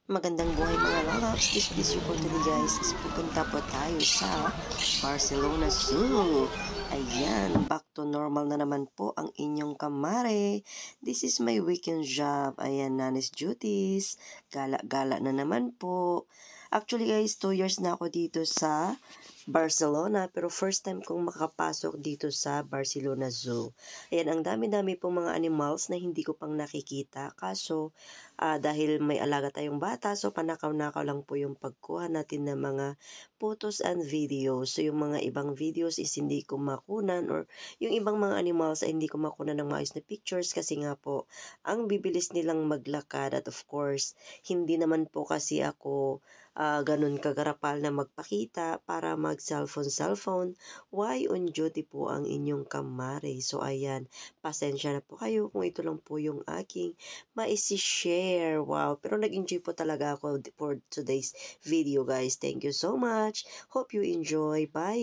Magandang buhay mga lalabs. This video for today guys is pupunta po tayo sa Barcelona Zoo. Ayan, back to normal na naman po ang inyong kamare. This is my weekend job. Ayan, nanis duties. Gala-gala na naman po. Actually guys, 2 years na ako dito sa Barcelona, pero first time kong makapasok dito sa Barcelona Zoo. Ayan, ang dami-dami pong mga animals na hindi ko pang nakikita. Kaso, dahil may alaga tayong bata, so panakaw-nakaw lang po yung pagkuha natin ng mga photos and videos. So, yung mga ibang videos is hindi ko makunan, or yung ibang mga animals ay hindi ko makunan ng maayos na pictures kasi nga po, ang bibilis nilang maglakad at of course, hindi naman po kasi ako ganun kagarapal na magpakita para mag-cellphone. Why on duty po ang inyong kamare? So, ayan, pasensya na po kayo kung ito lang po yung aking maisi-share. Wow, pero nag-enjoy po talaga ako for today's video guys. Thank you so much. Hope you enjoy. Bye!